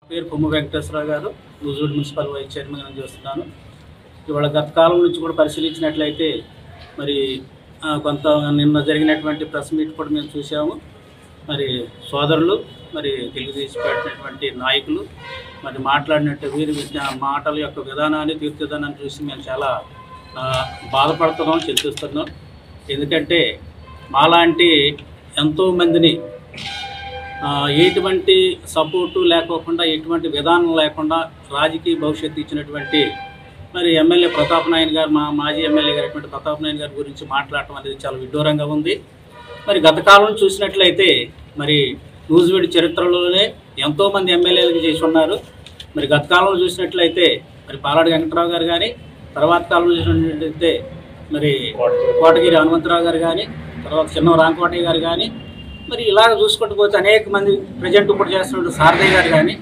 పేరు కొమ్ము వెంకటేశ్వరరావు గారు, Nuzvid municipal vice చైర్మన్గా చేస్తున్నాను. ఇవాళ గత కాలం నుంచి కూడా పరిశీలించినట్లయితే మరి కొంత నిన్న జరిగినటువంటి ప్రెస్ మీట్ కూడా మేము చూసాము. మరి సోదరులు, మరి తెలుగుదేశం పార్టీ నాయకులు మరి మాట్లాడినట్టు వీరి మాటల యొక్క విధానాన్ని, తీర్చిదిద్దాన్ని చూసి మేము చాలా బాధపడుతున్నాం, చింతిస్తున్నాం. ఎందుకంటే మాలాంటి ఎంతోమందిని ఎటువంటి సపోర్టు లేకోకుండా, ఎటువంటి విధానం లేకుండా రాజకీయ భవిష్యత్తు ఇచ్చినటువంటి మరి ఎమ్మెల్యే ప్రతాప్ నాయన్ గారు, మాజీ ఎమ్మెల్యే గారు ప్రతాప్ నాయన్ గారి గురించి మాట్లాడటం అనేది చాలా విడ్డూరంగా ఉంది. మరి గత కాలం చూసినట్లయితే మరి నూజివీడు చరిత్రలోనే ఎంతోమంది ఎమ్మెల్యేలు చేసి ఉన్నారు. మరి గత కాలంలో చూసినట్లయితే మరి పాలాడి వెంకటరావు గారు కానీ, తర్వాత కాలంలో చూసినట్లయితే మరి కోటగిరి హనుమంతరావు గారు కానీ, తర్వాత చిన్న రాంకోటయ్య గారు కానీ, మరి ఇలాగ చూసుకుంటూ పోతే అనేక మంది ప్రజెంట్ ఇప్పుడు చేస్తున్న సారథయ్య గారు కానీ,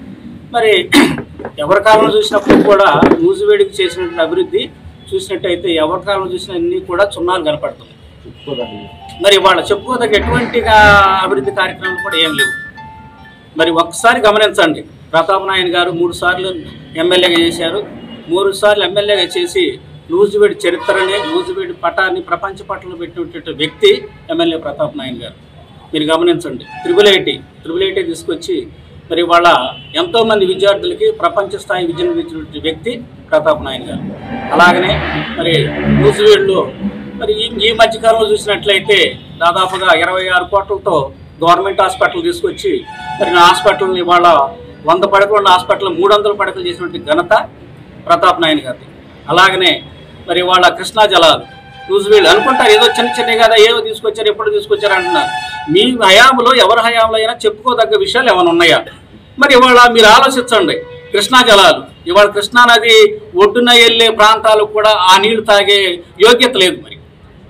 మరి ఎవరి కాలంలో చూసినప్పుడు కూడా నూజివీడికి చేసినటువంటి అభివృద్ధి చూసినట్టయితే ఎవరి కాలంలో చూసిన అన్నీ కూడా చున్నాలు కనపడుతుంది. మరి వాళ్ళ చెప్పుకోదగ్గ ఎటువంటి అభివృద్ధి కార్యక్రమాలు కూడా ఏం లేవు. మరి ఒక్కసారి గమనించండి, ప్రతాప్ నాయన్ గారు 3 సార్లు ఎమ్మెల్యేగా చేశారు. 3 సార్లు ఎమ్మెల్యేగా చేసి నూజివీడి చరిత్రని, నూజివీడి పటాన్ని ప్రపంచ పటంలో పెట్టినటువంటి వ్యక్తి ఎమ్మెల్యే ప్రతాప్ నాయన్ గారు. మీరు గమనించండి, ట్రిపుల్ ఐటీ తీసుకొచ్చి మరి వాళ్ళ ఎంతోమంది విద్యార్థులకి ప్రపంచ స్థాయి విద్యను ఇచ్చినటువంటి వ్యక్తి ప్రతాప్ నాయన్ గారు. అలాగనే మరి నూజివీడులో మరి ఈ మధ్యకాలంలో చూసినట్లయితే దాదాపుగా 26 కోట్లతో గవర్నమెంట్ హాస్పిటల్ తీసుకొచ్చి మరి నా హాస్పిటల్ని వాళ్ళ 100 పడకలు ఉన్న హాస్పిటల్ 300 పడకలు చేసినటువంటి ఘనత ప్రతాప్ నాయన్ గారిది. అలాగనే మరి వాళ్ళ కృష్ణా జలాలు నూజివీడు అనుకుంటారు ఏదో చిన్న కదా, ఏవో తీసుకొచ్చారు, ఎప్పుడు తీసుకొచ్చారు అంటున్నారు. మీ హయాంలో, ఎవరి హయాంలో అయినా చెప్పుకోదగ్గ విషయాలు ఏమైనా ఉన్నాయా? మరి ఇవాళ మీరు ఆలోచించండి, కృష్ణా జలాలు ఇవాళ కృష్ణా నది ఒడ్డున వెళ్ళే ప్రాంతాలకు కూడా ఆ నీళ్లు తాగే యోగ్యత లేదు.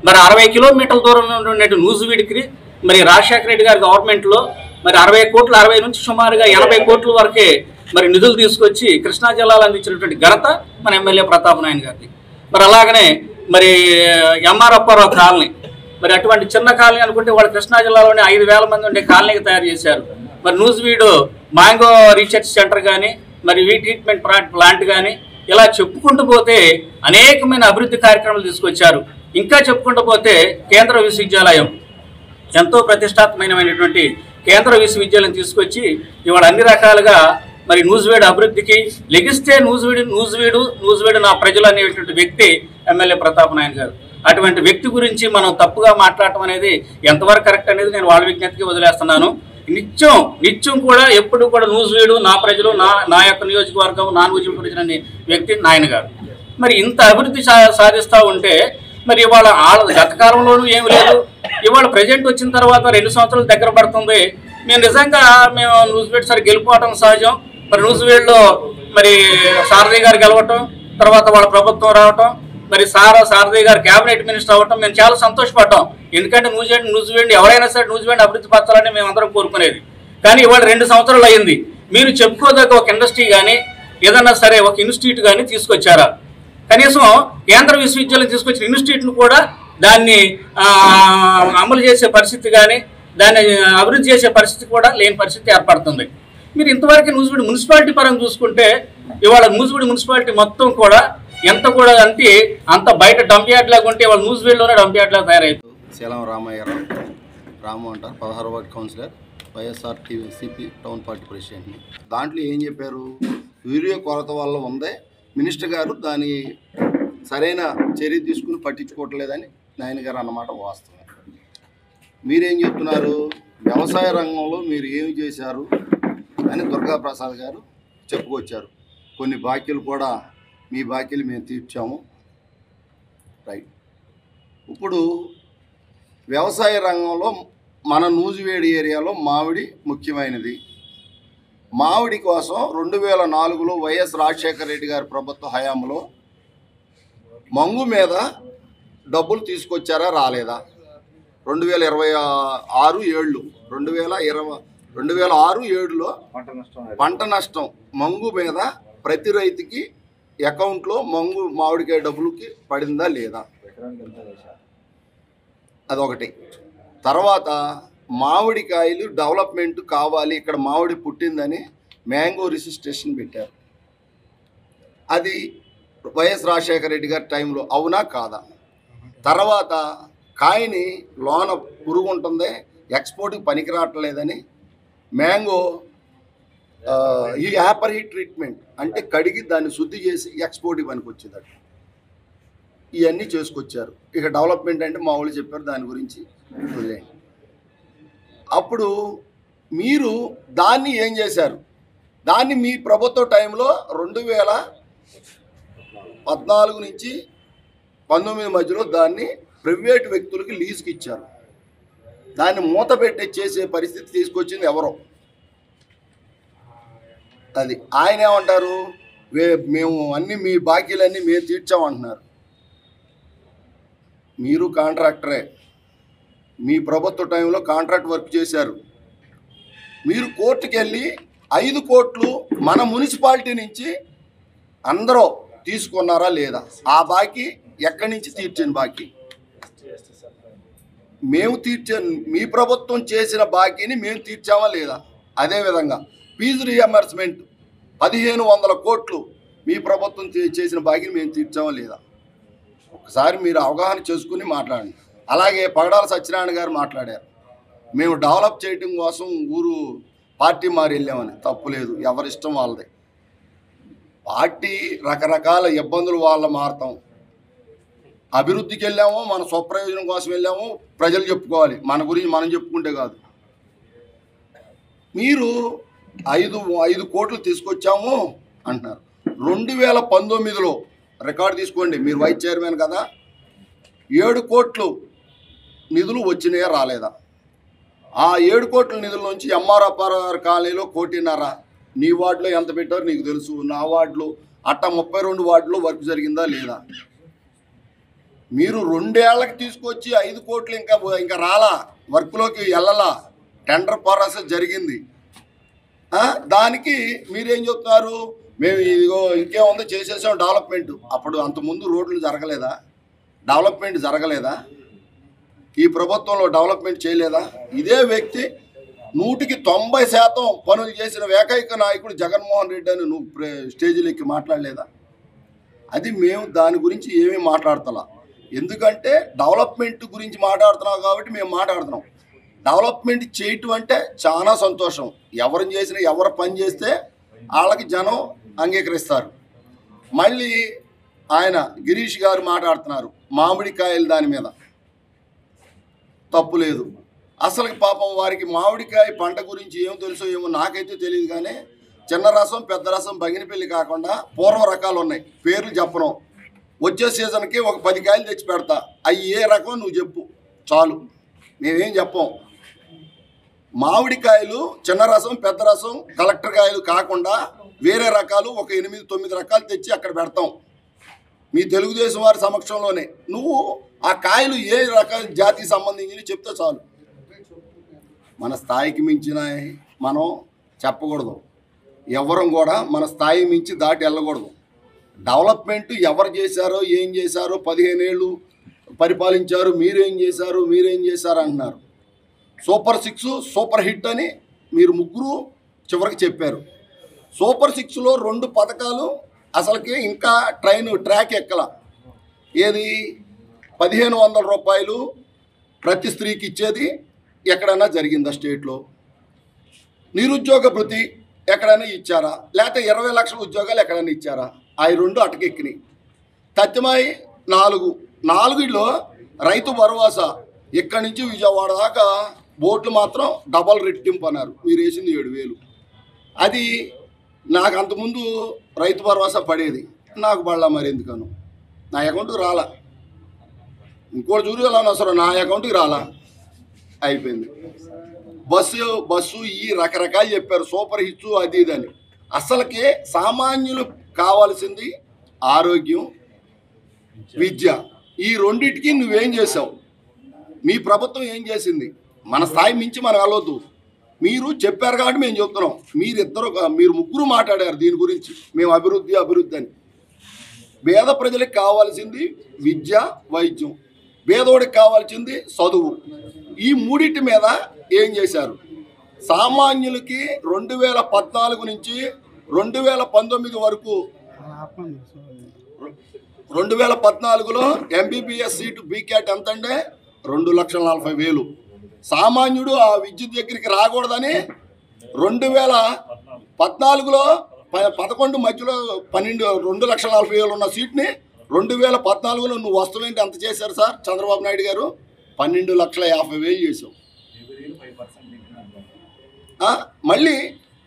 మరి 60 కిలోమీటర్ల దూరంలో ఉన్నటువంటి నూజివీడికి మరి రాజశేఖర రెడ్డి గారి గవర్నమెంట్లో మరి 60 కోట్లు, 60 నుంచి సుమారుగా 80 కోట్ల వరకే మరి నిధులు తీసుకొచ్చి కృష్ణా జలాలు అందించినటువంటి ఘనత మన ఎమ్మెల్యే ప్రతాప్ నాయన్ గారిది. మరి అలాగనే మరి ఎంఆర్ అప్పారావు కాలనీ, మరి అటువంటి చిన్న కాలనీ అనుకుంటే వాళ్ళు కృష్ణా జిల్లాలోనే 5,000 మంది ఉండే కాలనీకి తయారు చేశారు. మరి నూజివీడు మ్యాంగో రీసెర్చ్ సెంటర్ కానీ, మరి ట్రీట్మెంట్ ప్లాంట్ కానీ, ఇలా చెప్పుకుంటూ పోతే అనేకమైన అభివృద్ధి కార్యక్రమాలు తీసుకొచ్చారు. ఇంకా చెప్పుకుంటూ పోతే కేంద్ర విశ్వవిద్యాలయం, ఎంతో ప్రతిష్టాత్మకమైనటువంటి కేంద్ర విశ్వవిద్యాలయం తీసుకొచ్చి ఇవాళ అన్ని రకాలుగా మరి నూజివీడు అభివృద్ధికి లెగిస్తే నూజివీడు నా ప్రజలు అనేటువంటి వ్యక్తి ఎమ్మెల్యే ప్రతాప్ నాయన్ గారు. అటువంటి వ్యక్తి గురించి మనం తప్పుగా మాట్లాడటం అనేది ఎంతవరకు కరెక్ట్ అనేది నేను వాళ్ళ విజ్ఞతకి వదిలేస్తున్నాను. నిత్యం కూడా ఎప్పుడు కూడా నూజివీడు నా ప్రజలు, నా యొక్క నియోజకవర్గం, నా నూజివీడు అనే వ్యక్తి నాయన్ గారు. మరి ఇంత అభివృద్ధి సాధిస్తూ ఉంటే మరి ఇవాళ గత కాలంలోనూ ఏమి లేదు, ఇవాళ ప్రజెంట్ వచ్చిన తర్వాత 2 సంవత్సరాలు దగ్గర పడుతుంది. మేము నూజివీడు సరే గెలిపోవటం సహజం. మరి నూజివీడులో మరి సారథయ్య గారు గెలవటం, తర్వాత వాళ్ళ ప్రభుత్వం రావటం, మరి సారథయ్య గారు క్యాబినెట్ మినిస్టర్ అవ్వటం మేము చాలా సంతోషపడ్డాం. ఎందుకంటే నూజివీడు ఎవరైనా సరే నూజివీడు అభివృద్ధి పరచాలని మేము అందరం కోరుకునేది. కానీ ఇవాళ 2 సంవత్సరాలు అయ్యింది. మీరు చెప్పుకోదగ్గ ఒక ఇండస్ట్రీ కానీ, ఏదన్నా సరే ఒక ఇన్స్టిట్యూట్ కానీ తీసుకొచ్చారా? కనీసం కేంద్ర విశ్వవిద్యాలయం తీసుకొచ్చిన ఇన్స్టిట్యూట్ను కూడా దాన్ని అమలు చేసే పరిస్థితి కానీ, దాన్ని అభివృద్ధి చేసే పరిస్థితి కూడా లేని పరిస్థితి ఏర్పడుతుంది. మీరు ఇంతవరకు నూజివీడు మున్సిపాలిటీ పరంగా చూసుకుంటే ఇవాళ నూజివీడు మున్సిపాలిటీ మొత్తం కూడా ఎంత కూడా అంటే అంత బయట డంప్ యార్డ్ లాగా ఉంటే ఇవాళ నూజివీడులోనే డంప్ యార్డ్ లాగా తయారైతుంది. శీలం రాము అంటారు, 16వ వార్డు కౌన్సిలర్, వైఎస్ఆర్టీసీపీ టౌన్ పార్టీ ప్రెసిడెంట్ని. దాంట్లో ఏం చెప్పారు, వీడియో కొరత వల్ల ఉంది, మినిస్టర్ గారు దాని సరైన చర్య తీసుకుని పట్టించుకోవట్లేదని నాయన గారు అన్నమాట వాస్తవం. మీరేం చెప్తున్నారు, వ్యవసాయ రంగంలో మీరు ఏమి చేశారు అని దుర్గాప్రసాద్ గారు చెప్పుకొచ్చారు. కొన్ని బాకీలు కూడా మీ బాకీలు మేము తీర్చాము, రైట్. ఇప్పుడు వ్యవసాయ రంగంలో మన నూజివీడు ఏరియాలో మామిడి ముఖ్యమైనది. మామిడి కోసం 2004లో వైఎస్ రాజశేఖర రెడ్డి గారి ప్రభుత్వ హయాంలో మంగు మీద డబ్బులు తీసుకొచ్చారా రాలేదా? 2006-7లో పంట నష్టం మంగు మీద ప్రతి రైతుకి అకౌంట్లో మామిడికాయ డబ్బులకి పడిందా లేదా? అదొకటి. తర్వాత మామిడికాయలు డెవలప్మెంట్ కావాలి, ఇక్కడ మామిడి పుట్టిందని మ్యాంగో రిజిస్ట్రేషన్ పెట్టారు. అది వైఎస్ రాజశేఖర రెడ్డి గారి టైంలో అవునా కాదా? తర్వాత కాయని లోన పురుగు ఉంటుంది, ఎక్స్పోర్ట్కి పనికిరావట్లేదని మ్యాంగో ఈ యాపర్ హీట్ ట్రీట్మెంట్ అంటే కడిగి దాన్ని శుద్ధి చేసి ఎక్స్పోర్ట్కి పనికి వచ్చేదట. ఇవన్నీ చేసుకొచ్చారు. ఇక డెవలప్మెంట్ అంటే మా వాళ్ళు చెప్పారు, దాని గురించి వదిలేండి. అప్పుడు మీరు దాన్ని ఏం చేశారు? దాన్ని మీ ప్రభుత్వ టైంలో 2014 నుంచి 19 మధ్యలో దాన్ని ప్రైవేట్ వ్యక్తులకి లీజుకి ఇచ్చారు. దాన్ని మూత పెట్టి చేసే పరిస్థితి తీసుకొచ్చింది ఎవరో. అది ఆయన ఏమంటారు, మేము అన్ని మీ బాకీలన్నీ మేము తీర్చామంటున్నారు. మీరు కాంట్రాక్టరే, మీ ప్రభుత్వ టైంలో కాంట్రాక్ట్ వర్క్ చేశారు. మీరు కోర్టుకు వెళ్ళి 5 కోట్లు మన మున్సిపాలిటీ నుంచి అందరూ తీసుకున్నారా లేదా? ఆ బాకీ ఎక్కడి నుంచి తీర్చిన బాకీ? మేము మీ ప్రభుత్వం చేసిన బాకీని మేము తీర్చామా లేదా? అదేవిధంగా ఫీజు రీఎంబర్స్మెంట్ 1500 కోట్లు మీ ప్రభుత్వం చేసిన బాకీని మేము తీర్చామా లేదా? ఒకసారి మీరు అవగాహన చేసుకుని మాట్లాడండి. అలాగే పగడాల సత్యనారాయణ గారు మాట్లాడారు, మేము డెవలప్ చేయడం కోసం ఊరు పార్టీ మారి వెళ్ళామని. తప్పులేదు, ఎవరిష్టం వాళ్ళదే. పార్టీ రకరకాల ఇబ్బందులు వాళ్ళ మారుతాం. అభివృద్ధికి వెళ్ళాము, మన స్వప్రయోజనం కోసం వెళ్ళాము, ప్రజలు చెప్పుకోవాలి, మన గురించి మనం చెప్పుకుంటే కాదు. మీరు 5 కోట్లు తీసుకొచ్చాము అంటున్నారు. 2019లో రికార్డు తీసుకోండి, మీరు వైస్ చైర్మన్ కదా, 7 కోట్లు నిధులు వచ్చినాయా రాలేదా? ఆ 7 కోట్ల నిధుల నుంచి ఎంఆర్ఆర్ కాలనీలో 1.5 కోటి, నీ వార్డులో ఎంత పెట్టారో నీకు తెలుసు, నా వార్డులో అట్ట 32 వార్డులో వర్క్ జరిగిందా లేదా? మీరు 2 ఏళ్ళకి తీసుకొచ్చి 5 కోట్లు ఇంకా రాలా, వర్క్లోకి వెళ్ళలా, టెండర్ ప్రాసెస్ జరిగింది. దానికి మీరేం చెప్తున్నారు, మేము ఇదిగో ఇంకేముందో చేసేసాం డెవలప్మెంట్. అప్పుడు అంతకుముందు రోడ్లు జరగలేదా? డెవలప్మెంట్ జరగలేదా? ఈ ప్రభుత్వంలో డెవలప్మెంట్ చేయలేదా? ఇదే వ్యక్తి 100% పనులు చేసిన ఏకైక నాయకుడు జగన్మోహన్ రెడ్డి అని నువ్వు స్టేజీలు ఎక్కి మాట్లాడలేదా? అది మేము దాని గురించి ఏమీ మాట్లాడతలా. ఎందుకంటే డెవలప్మెంట్ గురించి మాట్లాడుతున్నావు కాబట్టి మేము మాట్లాడుతున్నాం. డెవలప్మెంట్ చేయటం అంటే చాలా సంతోషం. ఎవరు చేసినా, ఎవరు పని చేస్తే వాళ్ళకి జనం అంగీకరిస్తారు. మళ్ళీ ఆయన గిరీష్ గారు మాట్లాడుతున్నారు మామిడికాయలు, దాని మీద తప్పు లేదు. అసలు పాపం వారికి మామిడికాయ పంట గురించి ఏం తెలుసో ఏమో నాకైతే తెలియదు. కానీ చిన్న రసం, పెద్ద రసం, బంగినపల్లి కాకుండా పూర్వ రకాలు ఉన్నాయి, పేర్లు చెప్పను. వచ్చే సీజన్కి ఒక 10 కాయలు తెచ్చి పెడతా, అవి ఏ రకం నువ్వు చెప్పు చాలు, మేమేం చెప్పం. మామిడికాయలు చిన్న రసం, పెద్ద రసం, కలెక్టర్ కాయలు కాకుండా వేరే రకాలు ఒక 8-9 రకాలు తెచ్చి అక్కడ పెడతాం మీ తెలుగుదేశం వారి సమక్షంలోనే. నువ్వు ఆ కాయలు ఏ రకాల జాతికి సంబంధించి చెప్తే చాలు. మన స్థాయికి మించిన మనం చెప్పకూడదు, ఎవరం కూడా మన స్థాయి మించి దాటి వెళ్ళకూడదు. డెవలప్మెంట్ ఎవరు చేశారో, ఏం చేశారో, 15 ఏళ్ళు పరిపాలించారు, మీరేం చేశారు అంటున్నారు. సూపర్ 6 సూపర్ హిట్ అని మీరు ముగ్గురు చివరికి చెప్పారు. సూపర్ 6లో 2 పథకాలు అసలుకి ఇంకా ట్రాక్ ఎక్కల. ఏది 1500 రూపాయలు ప్రతి స్త్రీకి ఇచ్చేది ఎక్కడైనా జరిగిందా స్టేట్లో? నిరుద్యోగ భృతి ఎక్కడైనా ఇచ్చారా? లేకపోతే 20 లక్షల ఉద్యోగాలు ఎక్కడైనా ఇచ్చారా? అవి 2 అటకెక్కినాయి. తత్తిమాయి 4లో రైతు భరోసా ఇక్కడి నుంచి విజయవాడ దాకా బోట్లు మాత్రం డబల్ రెట్టింపు అన్నారు, మీరు వేసింది 7,000. అది నాకు అంతకుముందు రైతు భరోసా పడేది, నాకు పడలా, మరి ఎందుకను నా అకౌంట్కి రాలా. ఇంకోటి చూడాలని అవసరం, నా అకౌంట్కి రాలా, అయిపోయింది. బస్సు ఈ రకరకాలు చెప్పారు, సూపర్ హిట్స్ అది ఇదని. అసలుకి సామాన్యులు కావాల్సింది ఆరోగ్యం, విద్య. ఈ రెండింటికి నువ్వేం చేసావు? మీ ప్రభుత్వం ఏం చేసింది? మన స్థాయి మించి మనం వెళ్ళొద్దు. మీరు చెప్పారు కాబట్టి మేము చెప్తున్నాం. మీరు ముగ్గురు మాట్లాడారు దీని గురించి, మేము అభివృద్ధి అని. పేద ప్రజలకు కావాల్సింది విద్య, వైద్యం, పేదోడికి కావాల్సింది చదువు. ఈ మూడింటి మీద ఏం చేశారు? సామాన్యులకి 2014 నుంచి 2019 వరకు 2014లో ఎంబీబీఎస్ సీటు బీక్యాట్ ఎంత అంటే 2,40,000. సామాన్యుడు ఆ విద్యుత్ దగ్గరికి రాకూడదని 2014లో 11 మధ్యలో 2,40,000 ఉన్న సీట్ని 2014లో నువ్వు వస్తువేంటి ఎంత చేశారు సార్ చంద్రబాబు నాయుడు గారు? 12,50,000 చేసావు. మళ్ళీ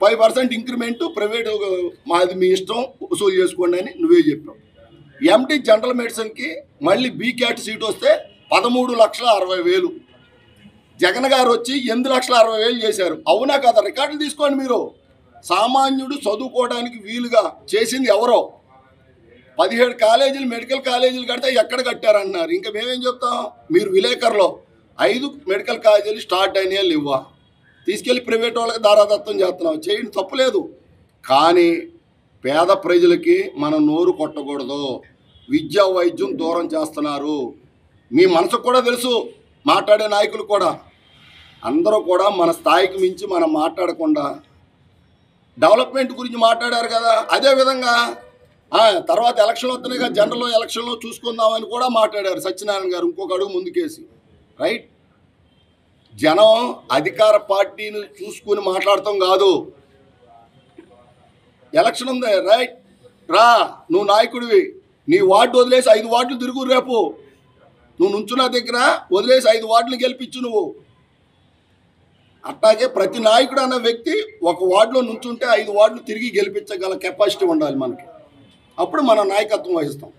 5% ఇంక్రిమెంట్ ప్రైవేటు మాది మీ ఇష్టం వసూలు చేసుకోండి అని నువ్వే చెప్పావు. ఎంటీ జనరల్ మెడిసిన్కి మళ్ళీ బీక్యాట్ సీట్ వస్తే 13,60,000. జగన్ గారు వచ్చి 8,60,000 చేశారు. అవునా కదా? రికార్డులు తీసుకోండి మీరు. సామాన్యుడు చదువుకోవడానికి వీలుగా చేసింది ఎవరో? 17 కాలేజీలు మెడికల్ కాలేజీలు కడితే ఎక్కడ కట్టారన్నారు. ఇంకా మేమేం చెప్తాం? మీరు విలేకరులో 5 మెడికల్ కాలేజీలు స్టార్ట్ అయినా లేవా? తీసుకెళ్ళి ప్రైవేట్ వాళ్ళకి దారాదత్తం చేస్తున్నాం. చేయండి, తప్పులేదు. కానీ పేద ప్రజలకి మనం నోరు కొట్టకూడదు. విద్యా వైద్యం దూరం చేస్తున్నారు. మీ మనసుకు కూడా తెలుసు, మాట్లాడే నాయకులు కూడా. అందరూ కూడా మన స్థాయికి మించి మనం మాట్లాడకుండా డెవలప్మెంట్ గురించి మాట్లాడారు కదా. అదేవిధంగా తర్వాత ఎలక్షన్లు వస్తున్నాయి కదా, జనరల్ ఎలక్షన్లో చూసుకుందామని కూడా మాట్లాడారు సత్యనారాయణ గారు ఇంకొక అడుగు ముందుకేసి. రైట్? జనం అధికార పార్టీని చూసుకుని మాట్లాడతాం కాదు. ఎలక్షన్ ఉంది, రైట్, రా, నువ్వు నాయకుడివి, నీ వార్డు వదిలేసి 5 వార్డులు తిరుగు. రేపు నువ్వు నుంచున్న దగ్గర వదిలేసి 5 వార్డులు గెలిపించు నువ్వు. అట్లాగే ప్రతి నాయకుడు అన్న వ్యక్తి ఒక వార్డులో నుంచుంటే 5 వార్డులు తిరిగి గెలిపించగల కెపాసిటీ ఉండాలి మనకి. అప్పుడు మనం నాయకత్వం వహిస్తాం.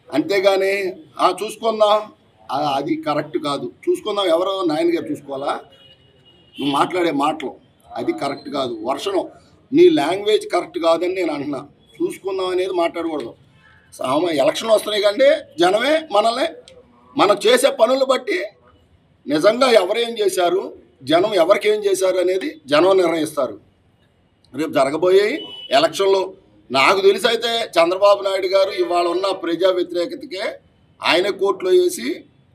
అంతేగాని చూసుకుందాం, అది కరెక్ట్ కాదు. చూసుకుందాం ఎవరో నాయన గారు చూసుకోవాలా? నువ్వు మాట్లాడే మాటలు అది కరెక్ట్ కాదు. వర్షం నీ లాంగ్వేజ్ కరెక్ట్ కాదని నేను అంటున్నా. చూసుకుందాం అనేది మాట్లాడకూడదు. ఎలక్షన్ వస్తున్నాయి కంటే జనమే మనల్ని మనం చేసే పనులు బట్టి నిజంగా ఎవరేం చేశారు, జనం ఎవరికి ఏం చేశారు అనేది జనం నిర్ణయిస్తారు. రేపు జరగబోయే ఎలక్షన్లో నాకు తెలిసి అయితే చంద్రబాబు నాయుడు గారు ఇవాళ ఉన్న ప్రజా వ్యతిరేకతకే ఆయన కోర్టులో వేసి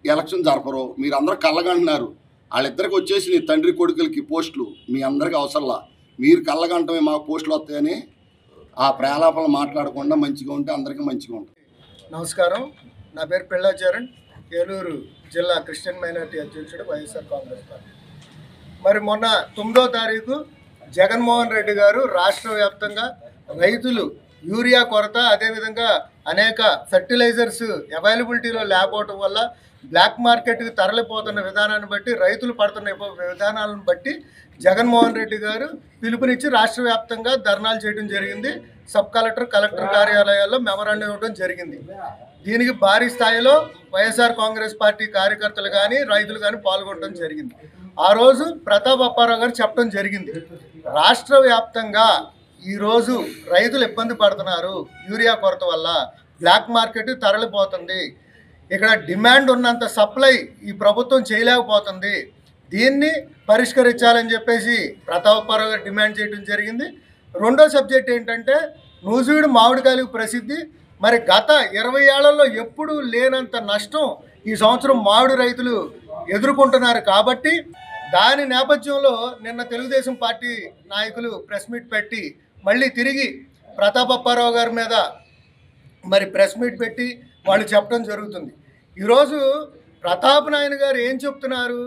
ఎలక్షన్ జరపరు. మీరు అందరూ కళ్ళగంటున్నారు. వాళ్ళిద్దరికి వచ్చేసి నీ తండ్రి కొడుకులకి పోస్టులు మీ అందరికీ అవసరంలా. మీరు కళ్ళగంటమే మాకు పోస్టులు వస్తాయని ఆ ప్రేలాపనలు మాట్లాడకుండా మంచిగా ఉంటే అందరికీ మంచిగా ఉంటుంది. నమస్కారం, నా పేరు పిల్లాచరణ్, ఏలూరు జిల్లా క్రిస్టియన్ మైనారిటీ అధ్యక్షుడు వైఎస్ఆర్ కాంగ్రెస్ పార్టీ. మరి మొన్న 9వ తారీఖు జగన్మోహన్ రెడ్డి గారు రాష్ట్ర వ్యాప్తంగా రైతులు యూరియా కొరత, అదేవిధంగా అనేక ఫెర్టిలైజర్స్ అవైలబిలిటీలో లేకపోవటం వల్ల బ్లాక్ మార్కెట్కి తరలిపోతున్న విధానాన్ని బట్టి, రైతులు పడుతున్న విధానాలను బట్టి జగన్మోహన్ రెడ్డి గారు పిలుపునిచ్చి రాష్ట్ర వ్యాప్తంగా ధర్నాలు చేయడం జరిగింది. సబ్ కలెక్టర్, కలెక్టర్ కార్యాలయాల్లో మెమరాండం ఇవ్వడం జరిగింది. దీనికి భారీ స్థాయిలో వైఎస్ఆర్ కాంగ్రెస్ పార్టీ కార్యకర్తలు కానీ రైతులు కానీ పాల్గొనడం జరిగింది. ఆ రోజు ప్రతాప్ అప్పారావు గారు చెప్పడం జరిగింది, రాష్ట్ర వ్యాప్తంగా ఈరోజు రైతులు ఇబ్బంది పడుతున్నారు, యూరియా కొరత వల్ల బ్లాక్ మార్కెట్ తరలిపోతుంది, ఇక్కడ డిమాండ్ ఉన్నంత సప్లై ఈ ప్రభుత్వం చేయలేకపోతుంది, దీన్ని పరిష్కరించాలని చెప్పేసి ప్రతాప్ అప్పారావు గారు డిమాండ్ చేయడం జరిగింది. రెండో సబ్జెక్ట్ ఏంటంటే నూజివీడు మామిడికాయలకు ప్రసిద్ధి. మరి గత 20 ఏళ్లలో ఎప్పుడూ లేనంత నష్టం ఈ సంవత్సరం మామిడి రైతులు ఎదుర్కొంటున్నారు. కాబట్టి దాని నేపథ్యంలో నిన్న తెలుగుదేశం పార్టీ నాయకులు ప్రెస్ మీట్ పెట్టి మళ్ళీ తిరిగి ప్రతాప్ అప్పారావు గారి మీద మరి ప్రెస్ మీట్ పెట్టి వాళ్ళు చెప్పడం జరుగుతుంది. ఈరోజు ప్రతాప్ నాయన గారు ఏం చెప్తున్నారు?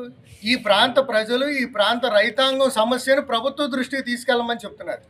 ఈ ప్రాంత ప్రజలు, ఈ ప్రాంత రైతాంగం సమస్యను ప్రభుత్వ దృష్టికి తీసుకెళ్ళమని చెప్తున్నారు.